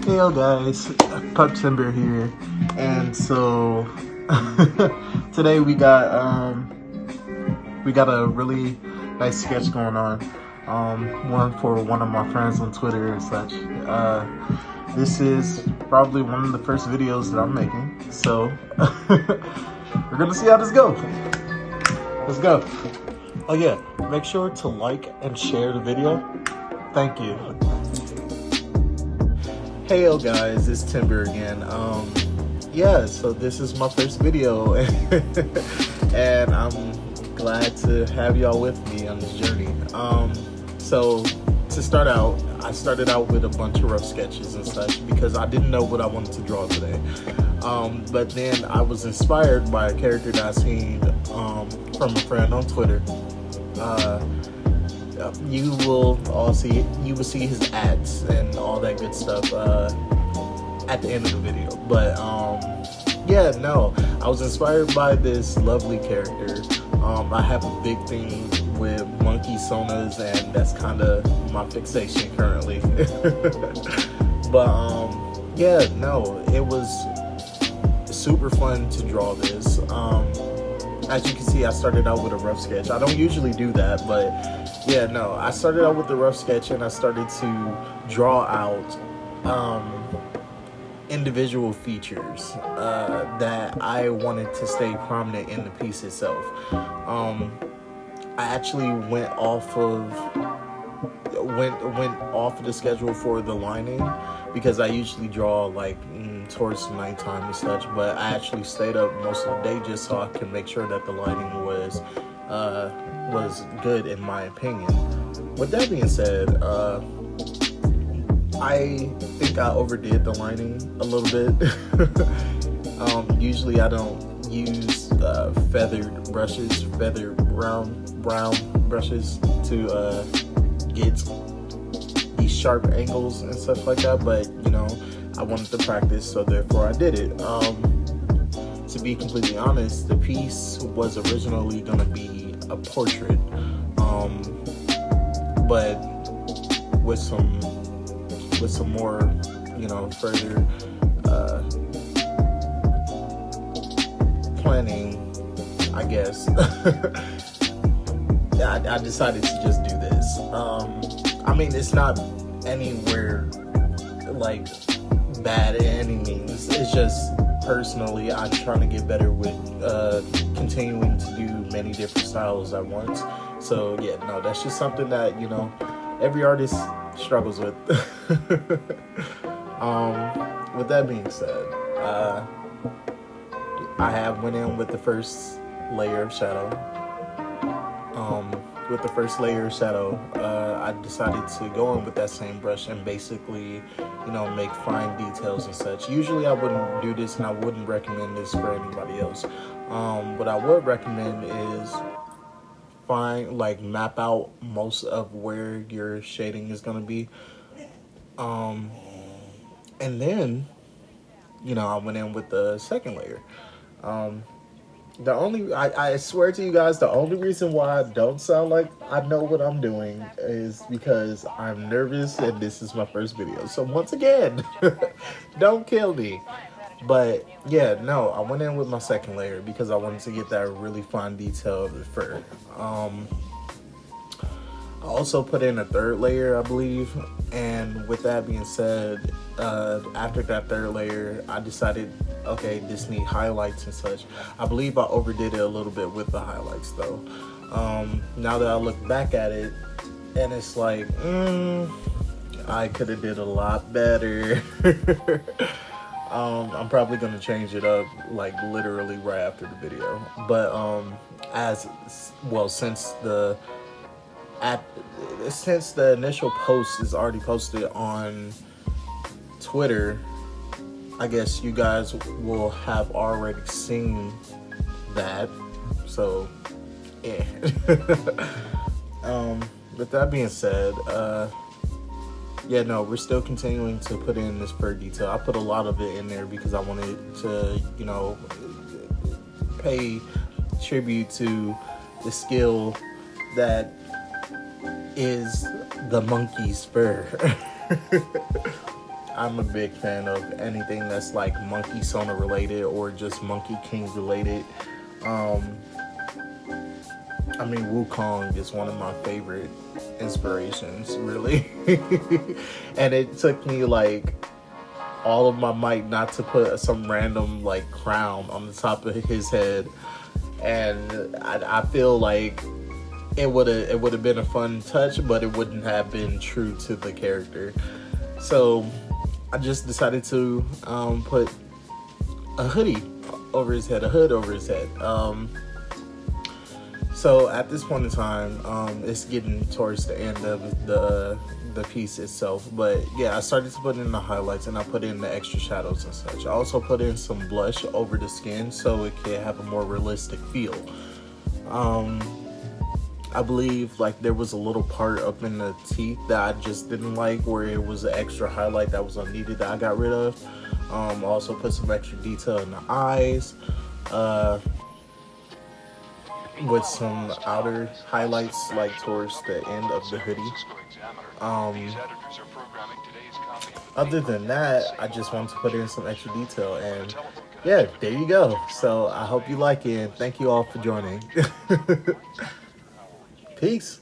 Hey yo guys, Timburr here, and so today we got a really nice sketch going on. One for one of my friends on Twitter and such. This is probably one of the first videos that I'm making, so we're gonna see how this goes. Let's go. Oh yeah, make sure to like and share the video. Thank you. Hey yo guys, it's Timburr again. Yeah, so this is my first video and I'm glad to have y'all with me on this journey. So to start out, I started out with a bunch of rough sketches and such because I didn't know what I wanted to draw today. But then I was inspired by a character that I seen from a friend on Twitter. You will see his ads and all that good stuff at the end of the video. But yeah, no, I was inspired by this lovely character. I have a big thing with monkey sonas, and that's kind of my fixation currently. But yeah, no, it was super fun to draw this. As you can see, I started out with a rough sketch. I don't usually do that, but yeah, no, I started out with the rough sketch and I started to draw out individual features that I wanted to stay prominent in the piece itself. I actually went off of the schedule for the lining because I usually draw like towards the nighttime and such, but I actually stayed up most of the day just so I could make sure that the lighting was good in my opinion. With that being said, I think I overdid the lining a little bit. Usually I don't use feathered brown brushes to get these sharp angles and stuff like that, but you know, I wanted to practice, so therefore I did it. To be completely honest, the piece was originally going to be a portrait, but with some more, you know, further planning, I guess. I decided to just do this. I mean, it's not anywhere like bad in any means. It's just personally I'm trying to get better with continuing to do many different styles at once. So yeah, no, that's just something that, you know, every artist struggles with. With that being said, I have went in with the first layer of shadow. I decided to go in with that same brush and basically, you know, make fine details and such. Usually I wouldn't do this and I wouldn't recommend this for anybody else. What I would recommend is map out most of where your shading is going to be. And then, you know, I went in with the second layer. I swear to you guys, the only reason why I don't sound like I know what I'm doing is because I'm nervous and this is my first video. So once again, don't kill me. But yeah, no, I went in with my second layer because I wanted to get that really fine detail of the fur. I also put in a third layer, I believe, and with that being said, after that third layer, I decided, okay, this needs highlights and such. I believe I overdid it a little bit with the highlights though. Now that I look back at it, and it's like, I could have did a lot better. I'm probably gonna change it up like literally right after the video. But since the initial post is already posted on Twitter, I guess you guys will have already seen that. So yeah. With that being said, yeah, no, we're still continuing to put in this fur detail. I put a lot of it in there because I wanted to, you know, pay tribute to the skill that is the monkey's fur. I'm a big fan of anything that's like Monkey Sona related or just Monkey King related. Um, I mean, Wukong is one of my favorite inspirations, really. And it took me like all of my might not to put some random like crown on the top of his head. And I feel like it would have been a fun touch, but it wouldn't have been true to the character. So I just decided to put a hoodie over his head, a hood over his head. So at this point in time, it's getting towards the end of the piece itself. But yeah, I started to put in the highlights and I put in the extra shadows and such. I also put in some blush over the skin so it can have a more realistic feel. I believe like there was a little part up in the teeth that I just didn't like, where it was an extra highlight that was unneeded that I got rid of. Also put some extra detail in the eyes, with some outer highlights like towards the end of the hoodie. Other than that, I just wanted to put in some extra detail, and yeah, there you go. So I hope you like it, and thank you all for joining. Peace.